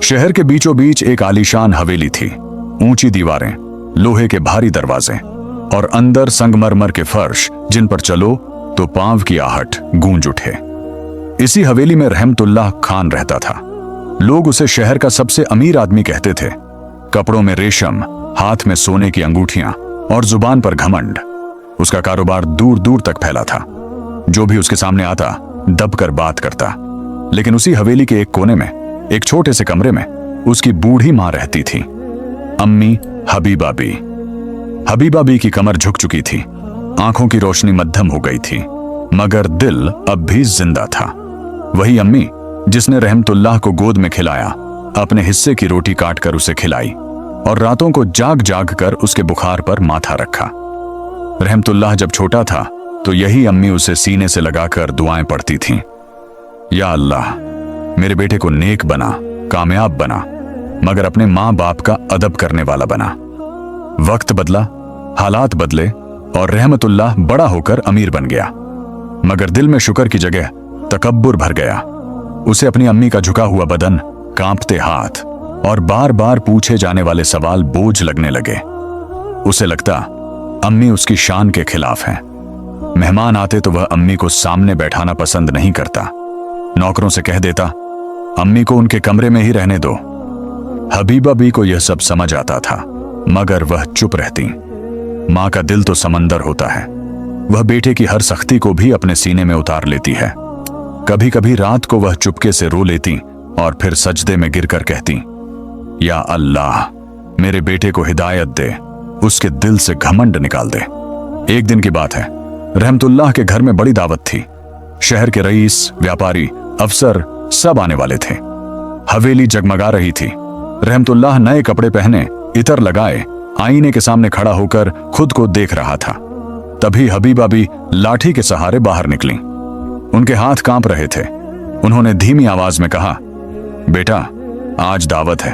शहर के बीचों बीच एक आलीशान हवेली थी। ऊंची दीवारें, लोहे के भारी दरवाजे और अंदर संगमरमर के फर्श जिन पर चलो तो पांव की आहट गूंज उठे। इसी हवेली में रहमतुल्लाह खान रहता था। लोग उसे शहर का सबसे अमीर आदमी कहते थे। कपड़ों में रेशम, हाथ में सोने की अंगूठियां और जुबान पर घमंड। उसका कारोबार दूर दूर तक फैला था। जो भी उसके सामने आता दबकर बात करता। लेकिन उसी हवेली के एक कोने में, एक छोटे से कमरे में उसकी बूढ़ी मां रहती थी, अम्मी हबीबा बी। हबीबा बी की कमर झुक चुकी थी, आंखों की रोशनी मध्यम हो गई थी, मगर दिल अब भी जिंदा था। वही अम्मी जिसने रहमतुल्लाह को गोद में खिलाया, अपने हिस्से की रोटी काटकर उसे खिलाई और रातों को जाग जाग कर उसके बुखार पर माथा रखा। रहमतुल्लाह जब छोटा था तो यही अम्मी उसे सीने से लगाकर दुआएं पढ़ती थीं। या अल्लाह, मेरे बेटे को नेक बना, कामयाब बना, मगर अपने मां बाप का अदब करने वाला बना। वक्त बदला, हालात बदले और रहमतुल्लाह बड़ा होकर अमीर बन गया, मगर दिल में शुक्र की जगह तकब्बुर भर गया। उसे अपनी अम्मी का झुका हुआ बदन, कांपते हाथ और बार बार पूछे जाने वाले सवाल बोझ लगने लगे। उसे लगता अम्मी उसकी शान के खिलाफ हैं। मेहमान आते तो वह अम्मी को सामने बैठाना पसंद नहीं करता। नौकरों से कह देता, अम्मी को उनके कमरे में ही रहने दो। हबीबा बी को यह सब समझ आता था, मगर वह चुप रहती। मां का दिल तो समंदर होता है। वह बेटे की हर सख्ती को भी अपने सीने में उतार लेती है। कभी कभी रात को वह चुपके से रो लेती और फिर सजदे में गिरकर कहती, या अल्लाह, मेरे बेटे को हिदायत दे, उसके दिल से घमंड निकाल दे। एक दिन की बात है, रहमतुल्लाह के घर में बड़ी दावत थी। शहर के रईस, व्यापारी, अफसर सब आने वाले थे। हवेली जगमगा रही थी। रहमतुल्लाह नए कपड़े पहने, इतर लगाए, आईने के सामने खड़ा होकर खुद को देख रहा था। तभी हबीबा भी लाठी के सहारे बाहर निकली। उनके हाथ कांप रहे थे। उन्होंने धीमी आवाज में कहा, बेटा, आज दावत है,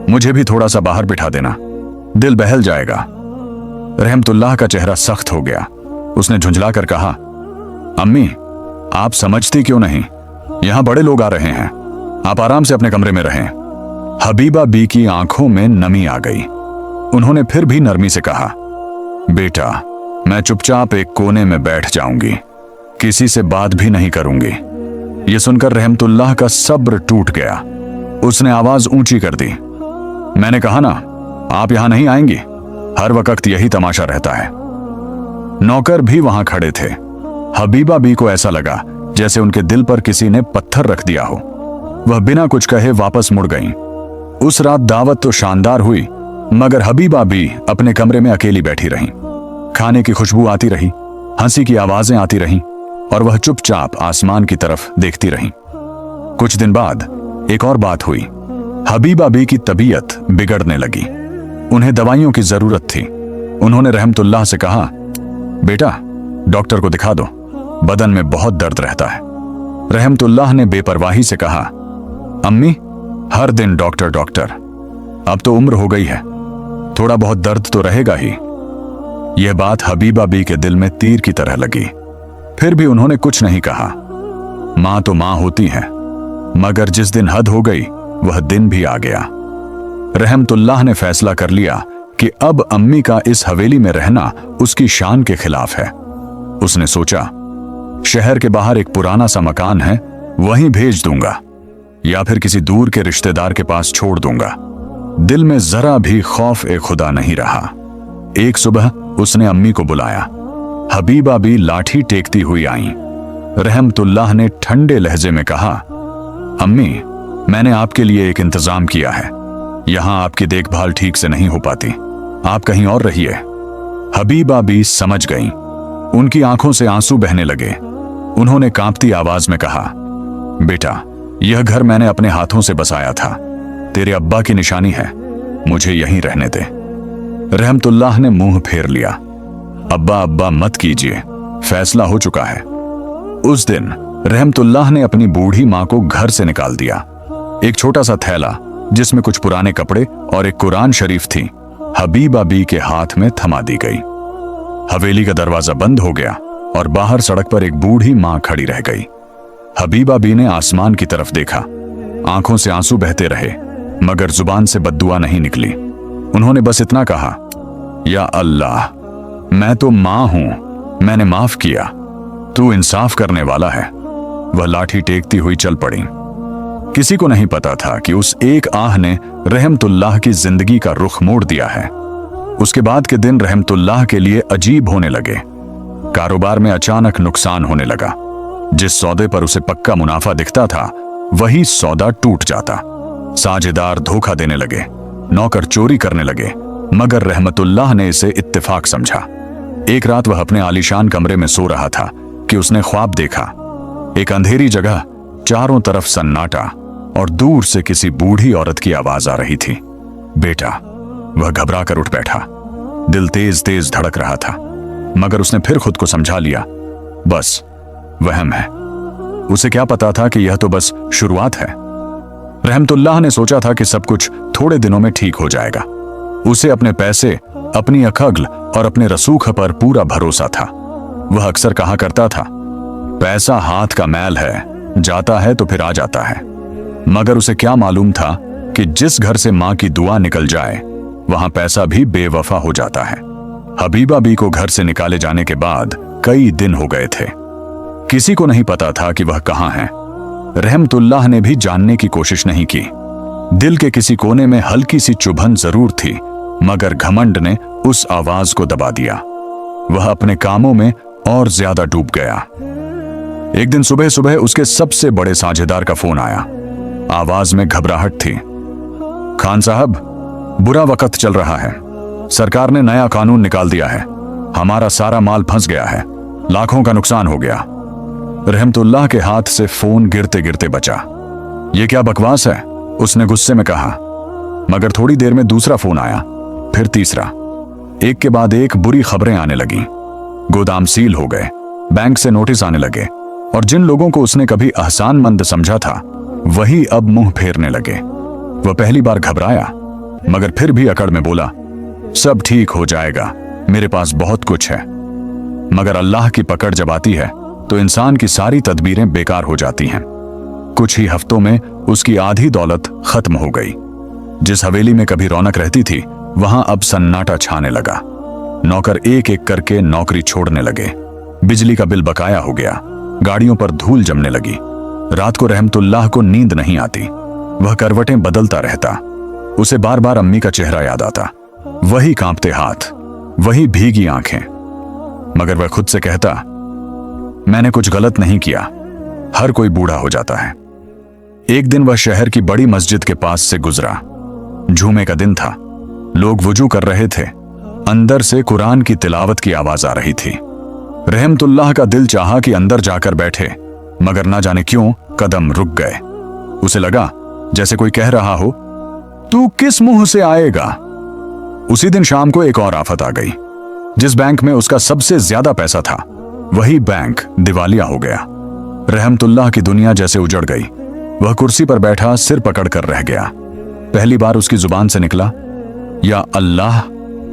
मुझे भी थोड़ा सा बाहर बिठा देना, दिल बहल जाएगा। रहमतुल्लाह का चेहरा सख्त हो गया। उसने झुंझलाकर कहा, अम्मी, आप समझती क्यों नहीं? यहां बड़े लोग आ रहे हैं, आप आराम से अपने कमरे में रहें। हबीबा बी की आंखों में नमी आ गई। उन्होंने फिर भी नरमी से कहा, बेटा, मैं चुपचाप एक कोने में बैठ जाऊंगी, किसी से बात भी नहीं करूंगी। यह सुनकर रहमतुल्लाह का सब्र टूट गया। उसने आवाज ऊंची कर दी, मैंने कहा ना, आप यहां नहीं आएंगी, हर वक्त यही तमाशा रहता है। नौकर भी वहां खड़े थे। हबीबा बी को ऐसा लगा जैसे उनके दिल पर किसी ने पत्थर रख दिया हो। वह बिना कुछ कहे वापस मुड़ गईं। उस रात दावत तो शानदार हुई, मगर हबीबा बी अपने कमरे में अकेली बैठी रहीं। खाने की खुशबू आती रही, हंसी की आवाजें आती रहीं और वह चुपचाप आसमान की तरफ देखती रहीं। कुछ दिन बाद एक और बात हुई। हबीबा बी की तबीयत बिगड़ने लगी। उन्हें दवाइयों की जरूरत थी। उन्होंने रहमतुल्लाह से कहा, बेटा, डॉक्टर को दिखा दो, बदन में बहुत दर्द रहता है। रहमतुल्लाह ने बेपरवाही से कहा, अम्मी, हर दिन डॉक्टर डॉक्टर, अब तो उम्र हो गई है, थोड़ा बहुत दर्द तो रहेगा ही। यह बात हबीबा बी के दिल में तीर की तरह लगी। फिर भी उन्होंने कुछ नहीं कहा। मां तो मां होती है, मगर जिस दिन हद हो गई वह दिन भी आ गया। रहमतुल्लाह ने फैसला कर लिया कि अब अम्मी का इस हवेली में रहना उसकी शान के खिलाफ है। उसने सोचा, शहर के बाहर एक पुराना सा मकान है, वहीं भेज दूंगा या फिर किसी दूर के रिश्तेदार के पास छोड़ दूंगा। दिल में जरा भी खौफ ए खुदा नहीं रहा। एक सुबह उसने अम्मी को बुलाया। हबीबा भी लाठी टेकती हुई आई। रहमतुल्लाह ने ठंडे लहजे में कहा, अम्मी, मैंने आपके लिए एक इंतजाम किया है। यहां आपकी देखभाल ठीक से नहीं हो पाती, आप कहीं और रहिए। हबीबा भी समझ गईं। उनकी आंखों से आंसू बहने लगे। उन्होंने कांपती आवाज में कहा, बेटा, यह घर मैंने अपने हाथों से बसाया था, तेरे अब्बा की निशानी है, मुझे यहीं रहने दे। रहमतुल्लाह ने मुंह फेर लिया। अब्बा अब्बा मत कीजिए, फैसला हो चुका है। उस दिन रहमतुल्लाह ने अपनी बूढ़ी मां को घर से निकाल दिया। एक छोटा सा थैला जिसमें कुछ पुराने कपड़े और एक कुरान शरीफ थी, हबीबा बी के हाथ में थमा दी गई। हवेली का दरवाजा बंद हो गया और बाहर सड़क पर एक बूढ़ी मां खड़ी रह गई। हबीबा बी ने आसमान की तरफ देखा। आंखों से आंसू बहते रहे। मगर जुबान से बद्दुआ नहीं निकली। उन्होंने बस इतना कहा, या अल्लाह, मैं तो मां हूं, मैंने माफ किया, तू इंसाफ करने वाला है। वह लाठी टेकती हुई चल पड़ी। किसी को नहीं पता था कि उस एक आह ने रहमतुल्लाह की जिंदगी का रुख मोड़ दिया है। उसके बाद के दिन रहमतुल्लाह के लिए अजीब होने लगे। कारोबार में अचानक नुकसान होने लगा। जिस सौदे पर उसे पक्का मुनाफा दिखता था, वही सौदा टूट जाता। साझेदार धोखा देने लगे, नौकर चोरी करने लगे, मगर रहमतुल्लाह ने इसे इत्तेफाक समझा। एक रात वह अपने आलीशान कमरे में सो रहा था कि उसने ख्वाब देखा। एक अंधेरी जगह, चारों तरफ सन्नाटा, और दूर से किसी बूढ़ी औरत की आवाज आ रही थी, बेटा। वह घबरा कर उठ बैठा। दिल तेज तेज धड़क रहा था, मगर उसने फिर खुद को समझा लिया, बस वहम है। उसे क्या पता था कि यह तो बस शुरुआत है। रहमतुल्लाह ने सोचा था कि सब कुछ थोड़े दिनों में ठीक हो जाएगा। उसे अपने पैसे, अपनी अकल और अपने रसूख पर पूरा भरोसा था। वह अक्सर कहा करता था, पैसा हाथ का मैल है, जाता है तो फिर आ जाता है। मगर उसे क्या मालूम था कि जिस घर से मां की दुआ निकल जाए, वहां पैसा भी बेवफा हो जाता है। हबीबा बी को घर से निकाले जाने के बाद कई दिन हो गए थे। किसी को नहीं पता था कि वह कहां है। रहमतुल्लाह ने भी जानने की कोशिश नहीं की। दिल के किसी कोने में हल्की सी चुभन जरूर थी, मगर घमंड ने उस आवाज को दबा दिया। वह अपने कामों में और ज्यादा डूब गया। एक दिन सुबह सुबह उसके सबसे बड़े साझेदार का फोन आया। आवाज में घबराहट थी। खान साहब, बुरा वक्त चल रहा है। सरकार ने नया कानून निकाल दिया है। हमारा सारा माल फंस गया है, लाखों का नुकसान हो गया। रहमतुल्लाह के हाथ से फोन गिरते गिरते बचा। यह क्या बकवास है, उसने गुस्से में कहा। मगर थोड़ी देर में दूसरा फोन आया, फिर तीसरा। एक के बाद एक बुरी खबरें आने लगी। गोदाम सील हो गए, बैंक से नोटिस आने लगे, और जिन लोगों को उसने कभी एहसानमंद समझा था, वही अब मुंह फेरने लगे। वह पहली बार घबराया, मगर फिर भी अकड़ में बोला, सब ठीक हो जाएगा, मेरे पास बहुत कुछ है। मगर अल्लाह की पकड़ जब आती है तो इंसान की सारी तदबीरें बेकार हो जाती हैं। कुछ ही हफ्तों में उसकी आधी दौलत खत्म हो गई। जिस हवेली में कभी रौनक रहती थी, वहां अब सन्नाटा छाने लगा। नौकर एक एक करके नौकरी छोड़ने लगे। बिजली का बिल बकाया हो गया। गाड़ियों पर धूल जमने लगी। रात को रहमतुल्लाह को नींद नहीं आती। वह करवटें बदलता रहता। उसे बार बार अम्मी का चेहरा याद आता, वही कांपते हाथ, वही भीगी आंखें। मगर वह खुद से कहता, मैंने कुछ गलत नहीं किया। हर कोई बूढ़ा हो जाता है। एक दिन वह शहर की बड़ी मस्जिद के पास से गुजरा। जुमे का दिन था। लोग वुजू कर रहे थे। अंदर से कुरान की तिलावत की आवाज आ रही थी। रहमतुल्लाह का दिल चाहा कि अंदर जाकर बैठे, मगर ना जाने क्यों कदम रुक गए। उसे लगा जैसे कोई कह रहा हो, तू किस मुंह से आएगा। उसी दिन शाम को एक और आफत आ गई। जिस बैंक में उसका सबसे ज्यादा पैसा था, वही बैंक दिवालिया हो गया। रहमतुल्लाह की दुनिया जैसे उजड़ गई। वह कुर्सी पर बैठा सिर पकड़कर रह गया। पहली बार उसकी जुबान से निकला, या अल्लाह,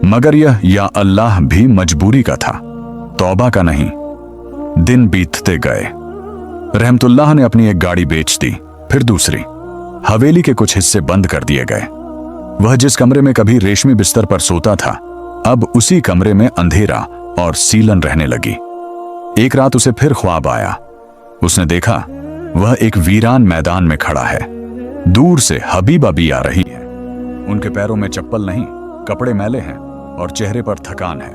मगर यह या अल्लाह भी मजबूरी का था, तौबा का नहीं। दिन बीतते गए। रहमतुल्लाह ने अपनी एक गाड़ी बेच दी, फिर दूसरी। हवेली के कुछ हिस्से बंद कर दिए गए। वह जिस कमरे में कभी रेशमी बिस्तर पर सोता था, अब उसी कमरे में अंधेरा और सीलन रहने लगी। एक रात उसे फिर ख्वाब आया। उसने देखा वह एक वीरान मैदान में खड़ा है। दूर से हबीबा बी आ रही है। उनके पैरों में चप्पल नहीं, कपड़े मैले हैं और चेहरे पर थकान है।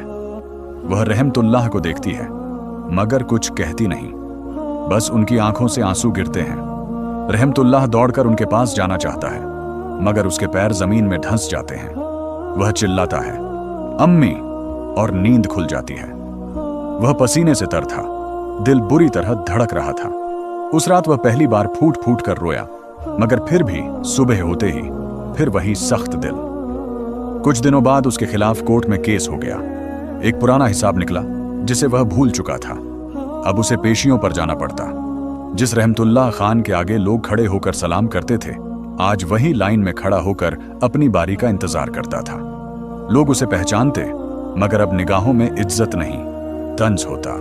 वह रहमतुल्लाह को देखती है, मगर कुछ कहती नहीं। बस उनकी आंखों से आंसू गिरते हैं। रहमतुल्लाह दौड़कर उनके पास जाना चाहता है, मगर उसके पैर जमीन में धंस जाते हैं। वह चिल्लाता है, अम्मी, और नींद खुल जाती है। वह पसीने से तर था। दिल बुरी तरह धड़क रहा था। उस रात वह पहली बार फूट फूट कर रोया, मगर फिर भी सुबह होते ही फिर वही सख्त दिल। कुछ दिनों बाद उसके खिलाफ कोर्ट में केस हो गया। एक पुराना हिसाब निकला जिसे वह भूल चुका था। अब उसे पेशियों पर जाना पड़ता। जिस रहमतुल्लाह खान के आगे लोग खड़े होकर सलाम करते थे, आज वही लाइन में खड़ा होकर अपनी बारी का इंतजार करता था। लोग उसे पहचानते, मगर अब निगाहों में इज्जत नहीं, तंज होता।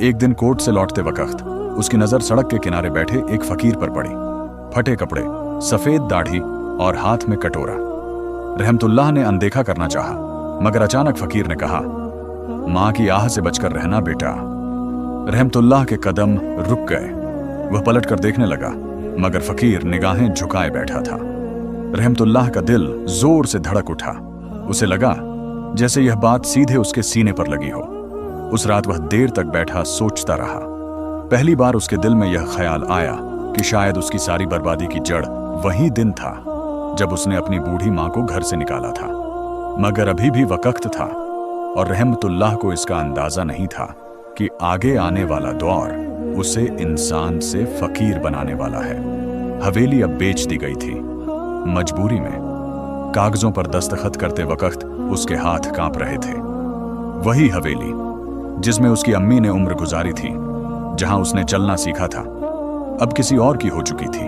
एक दिन कोर्ट से लौटते वक्त उसकी नजर सड़क के किनारे बैठे एक फकीर पर पड़ी। फटे कपड़े, सफेद दाढ़ी और हाथ में कटोरा। रहमतुल्लाह ने अनदेखा करना चाहा, मगर अचानक फकीर ने कहा, मां की आह से बचकर रहना बेटा। रहमतुल्लाह के कदम रुक गए। वह पलट कर देखने लगा, मगर फकीर निगाहें झुकाए बैठा था। रहमतुल्लाह का दिल जोर से धड़क उठा। उसे लगा जैसे यह बात सीधे उसके सीने पर लगी हो। उस रात वह देर तक बैठा सोचता रहा। पहली बार उसके दिल में यह ख्याल आया कि शायद उसकी सारी बर्बादी की जड़ वही दिन था जब उसने अपनी बूढ़ी मां को घर से निकाला था। मगर अभी भी वक्त था और रहमतुल्लाह को इसका अंदाजा नहीं था कि आगे आने वाला दौर उसे इंसान से फकीर बनाने वाला है। हवेली अब बेच दी गई थी, मजबूरी में। कागजों पर दस्तखत करते वक्त उसके हाथ कांप रहे थे। वही हवेली जिसमें उसकी अम्मी ने उम्र गुजारी थी, जहां उसने चलना सीखा था, अब किसी और की हो चुकी थी।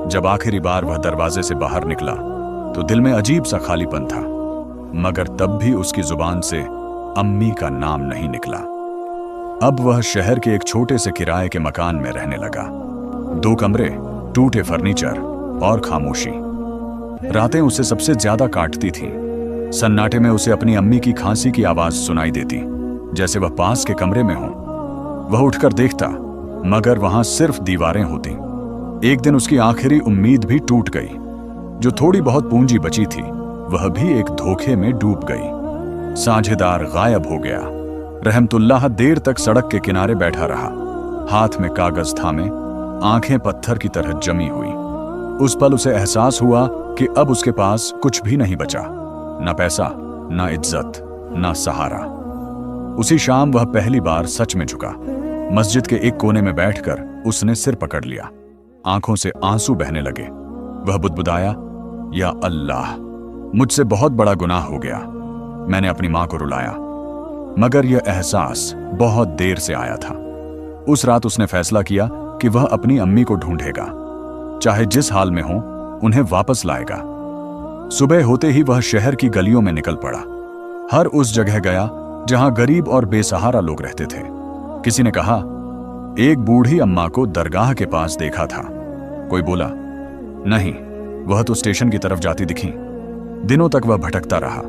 जब आखिरी बार वह दरवाजे से बाहर निकला तो दिल में अजीब सा खालीपन था, मगर तब भी उसकी जुबान से अम्मी का नाम नहीं निकला। अब वह शहर के एक छोटे से किराए के मकान में रहने लगा। 2 कमरे, टूटे फर्नीचर और खामोशी। रातें उसे सबसे ज्यादा काटती थीं। सन्नाटे में उसे अपनी अम्मी की खांसी की आवाज सुनाई देती, जैसे वह पास के कमरे में हो। वह उठकर देखता, मगर वहां सिर्फ दीवारें होती। एक दिन उसकी आखिरी उम्मीद भी टूट गई। जो थोड़ी बहुत पूंजी बची थी, वह भी एक धोखे में डूब गई। साझेदार गायब हो गया। रहमतुल्लाह देर तक सड़क के किनारे बैठा रहा, हाथ में कागज थामे, आंखें पत्थर की तरह जमी हुई। उस पल उसे एहसास हुआ कि अब उसके पास कुछ भी नहीं बचा, न पैसा, न इज्जत, न सहारा। उसी शाम वह पहली बार सच में झुका। मस्जिद के एक कोने में बैठकर उसने सिर पकड़ लिया। आंखों से आंसू बहने लगे। वह बुदबुदाया, या अल्लाह, मुझसे बहुत बड़ा गुनाह हो गया। मैंने अपनी मां को रुलाया। मगर यह एहसास बहुत देर से आया था। उस रात उसने फैसला किया कि वह अपनी अम्मी को ढूंढेगा, चाहे जिस हाल में हो, उन्हें वापस लाएगा। सुबह होते ही वह शहर की गलियों में निकल पड़ा। हर उस जगह गया जहां गरीब और बेसहारा लोग रहते थे। किसी ने कहा, एक बूढ़ी अम्मा को दरगाह के पास देखा था। कोई बोला, नहीं, वह तो स्टेशन की तरफ जाती दिखी। दिनों तक वह भटकता रहा,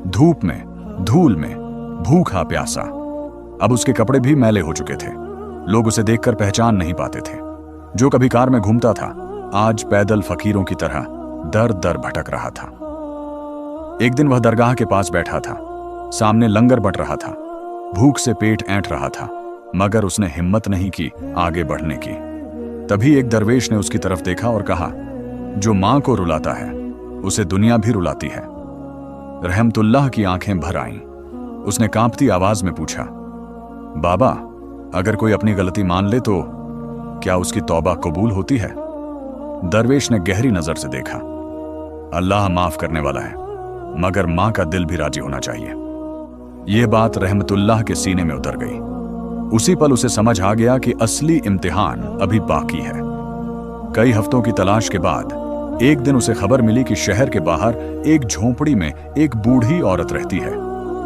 धूप में, धूल में, भूखा प्यासा। अब उसके कपड़े भी मैले हो चुके थे। लोग उसे देखकर पहचान नहीं पाते थे। जो कभी कार में घूमता था, आज पैदल फकीरों की तरह दर दर भटक रहा था। एक दिन वह दरगाह के पास बैठा था। सामने लंगर बंट रहा था। भूख से पेट ऐंठ रहा था, मगर उसने हिम्मत नहीं की आगे बढ़ने की। तभी एक दरवेश ने उसकी तरफ देखा और कहा, जो मां को रुलाता है उसे दुनिया भी रुलाती है। रहमतुल्लाह की आंखें भर आईं। उसने कांपती आवाज में पूछा, बाबा, अगर कोई अपनी गलती मान ले तो क्या उसकी तौबा कबूल होती है? दरवेश ने गहरी नजर से देखा। अल्लाह माफ करने वाला है, मगर मां का दिल भी राजी होना चाहिए। यह बात रहमतुल्लाह के सीने में उतर गई। उसी पल उसे समझ आ गया कि असली इम्तिहान अभी बाकी है। कई हफ्तों की तलाश के बाद एक दिन उसे खबर मिली कि शहर के बाहर एक झोंपड़ी में एक बूढ़ी औरत रहती है,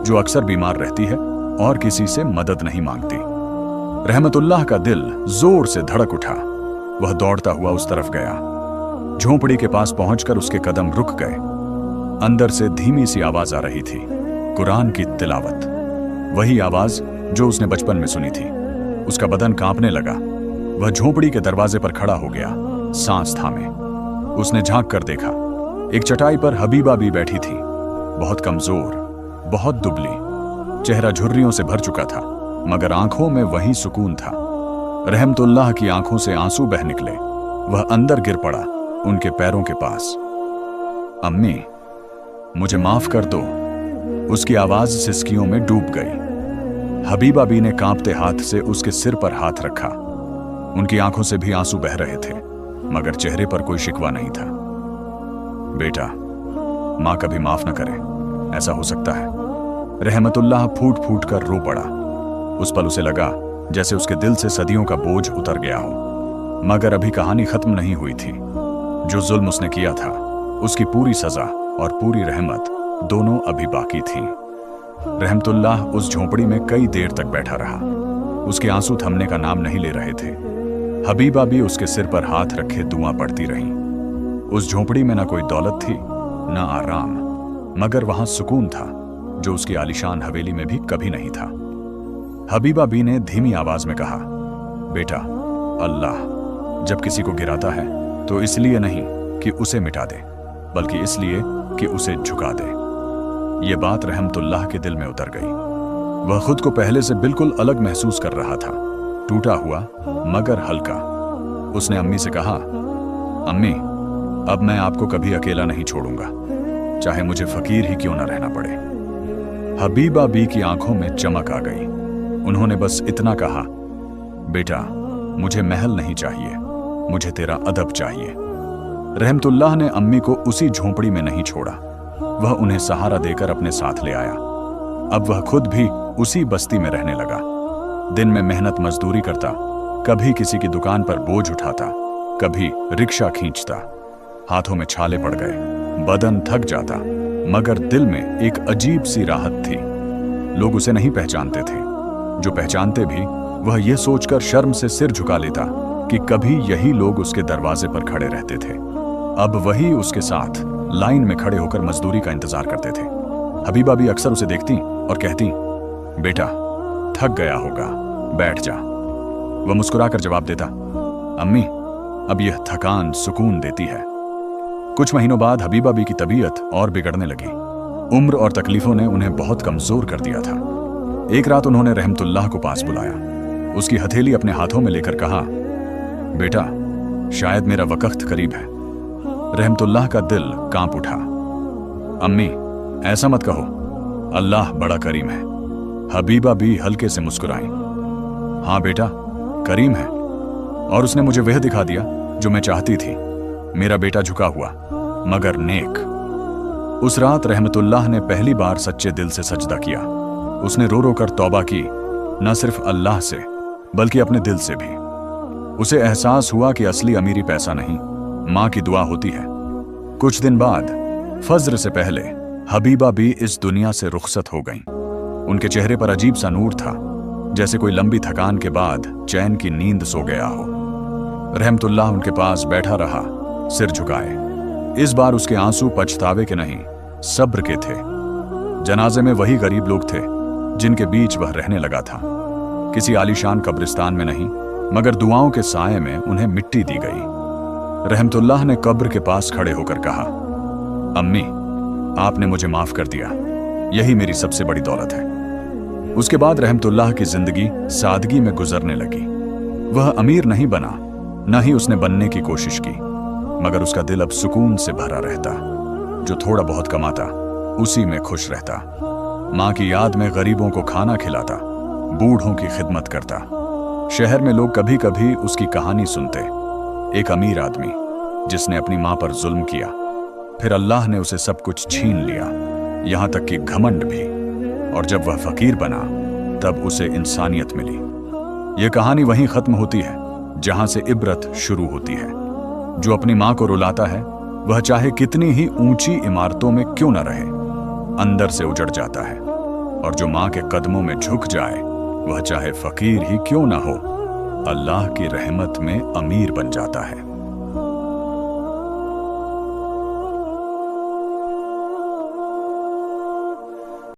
जो अक्सर बीमार रहती है और किसी से मदद नहीं मांगती। रहमतुल्लाह का दिल जोर से धड़क उठा। वह दौड़ता हुआ उस तरफ गया। झोंपड़ी के पास पहुंचकर उसके कदम रुक गए। अंदर से धीमी सी आवाज आ रही थी, कुरान की तिलावत। वही आवाज जो उसने बचपन में सुनी थी। उसका बदन कांपने लगा। वह झोंपड़ी के दरवाजे पर खड़ा हो गया, सांस थामे। उसने झांक कर देखा। एक चटाई पर हबीबा भी बैठी थी, बहुत कमजोर, बहुत दुबली। चेहरा झुर्रियों से भर चुका था, मगर आंखों में वही सुकून था। रहमतुल्लाह की आंखों से आंसू बह निकले। वह अंदर गिर पड़ा, उनके पैरों के पास। अम्मी, मुझे माफ कर दो। उसकी आवाज सिसकियों में डूब गई। हबीबा बी ने कांपते हाथ से उसके सिर पर हाथ रखा। उनकी आंखों से भी आंसू बह रहे थे, मगर चेहरे पर कोई शिकवा नहीं था। बेटा, मां कभी माफ न करे, ऐसा हो सकता है। रहमतुल्लाह फूट फूट कर रो पड़ा। उस पल उसे लगा जैसे उसके दिल से सदियों का बोझ उतर गया हो। मगर अभी कहानी खत्म नहीं हुई थी। जो जुल्म उसने किया था, उसकी पूरी सजा और पूरी रहमत दोनों अभी बाकी थी। रहमतुल्लाह उस झोंपड़ी में कई देर तक बैठा रहा। उसके आंसू थमने का नाम नहीं ले रहे थे। हबीबा भी उसके सिर पर हाथ रखे दुआ पड़ती रहीं। उस झोपड़ी में न कोई दौलत थी न आराम, मगर वहां सुकून था जो उसकी आलीशान हवेली में भी कभी नहीं था। हबीबा बी ने धीमी आवाज में कहा, बेटा, अल्लाह जब किसी को गिराता है तो इसलिए नहीं कि उसे मिटा दे, बल्कि इसलिए कि उसे झुका दे। ये बात रहमतुल्लाह के दिल में उतर गई। वह खुद को पहले से बिल्कुल अलग महसूस कर रहा था, टूटा हुआ मगर हल्का। उसने अम्मी से कहा, अम्मी, अब मैं आपको कभी अकेला नहीं छोड़ूंगा, चाहे मुझे फकीर ही क्यों न रहना पड़े। हबीबा बी की आंखों में चमक आ गई। उन्होंने बस इतना कहा, बेटा, मुझे महल नहीं चाहिए, मुझे तेरा अदब चाहिए। रहमतुल्लाह ने अम्मी को उसी झोंपड़ी में नहीं छोड़ा, वह उन्हें सहारा देकर अपने साथ ले आया। अब वह खुद भी उसी बस्ती में रहने लगा। दिन में मेहनत मजदूरी करता, कभी किसी की दुकान पर बोझ उठाता, कभी रिक्शा खींचता। हाथों में छाले पड़ गए, बदन थक जाता, मगर दिल में एक अजीब सी राहत थी। लोग उसे नहीं पहचानते थे, जो पहचानते भी वह यह सोचकर शर्म से सिर झुका लेता कि कभी यही लोग उसके दरवाजे पर खड़े रहते थे। अब वही उसके साथ लाइन में खड़े होकर मजदूरी का इंतजार करते थे। हबीबा भी अक्सर उसे देखती और कहती, बेटा, थक गया होगा, बैठ जा। वह मुस्कुराकर जवाब देता, अम्मी, अब यह थकान सुकून देती है। कुछ महीनों बाद हबीबा बी की तबीयत और बिगड़ने लगी। उम्र और तकलीफों ने उन्हें बहुत कमजोर कर दिया था। एक रात उन्होंने रहमतुल्लाह को पास बुलाया, उसकी हथेली अपने हाथों में लेकर कहा, बेटा, शायद मेरा वक्त करीब है। रहमतुल्लाह का दिल कांप उठा। अम्मी, ऐसा मत कहो, अल्लाह बड़ा करीम है। हबीबा भी हल्के से मुस्कुराई। हाँ बेटा, करीम है, और उसने मुझे वह दिखा दिया जो मैं चाहती थी, मेरा बेटा झुका हुआ मगर नेक। उस रात रहमतुल्लाह ने पहली बार सच्चे दिल से सजदा किया। उसने रो रो कर तौबा की, न सिर्फ अल्लाह से बल्कि अपने दिल से भी। उसे एहसास हुआ कि असली अमीरी पैसा नहीं, मां की दुआ होती है। कुछ दिन बाद फज्र से पहले हबीबा भी इस दुनिया से रुखसत हो गईं। उनके चेहरे पर अजीब सा नूर था, जैसे कोई लंबी थकान के बाद चैन की नींद सो गया हो। रहमतुल्लाह उनके पास बैठा रहा, सिर झुकाए। इस बार उसके आंसू पछतावे के नहीं, सब्र के थे। जनाजे में वही गरीब लोग थे जिनके बीच वह रहने लगा था। किसी आलीशान कब्रिस्तान में नहीं, मगर दुआओं के साए में उन्हें मिट्टी दी गई। रहमतुल्लाह ने कब्र के पास खड़े होकर कहा, अम्मी, आपने मुझे माफ कर दिया, यही मेरी सबसे बड़ी दौलत है। उसके बाद रहमतुल्लाह की जिंदगी सादगी में गुजरने लगी। वह अमीर नहीं बना, न ही उसने बनने की कोशिश की, मगर उसका दिल अब सुकून से भरा रहता। जो थोड़ा बहुत कमाता उसी में खुश रहता। मां की याद में गरीबों को खाना खिलाता, बूढ़ों की खिदमत करता। शहर में लोग कभी कभी उसकी कहानी सुनते, एक अमीर आदमी जिसने अपनी मां पर जुल्म किया, फिर अल्लाह ने उसे सब कुछ छीन लिया, यहां तक कि घमंड भी। और जब वह फकीर बना तब उसे इंसानियत मिली। यह कहानी वहीं खत्म होती है जहां से इबरत शुरू होती है। जो अपनी मां को रुलाता है वह चाहे कितनी ही ऊंची इमारतों में क्यों न रहे, अंदर से उजड़ जाता है। और जो मां के कदमों में झुक जाए वह चाहे फकीर ही क्यों ना हो, अल्लाह की रहमत में अमीर बन जाता है।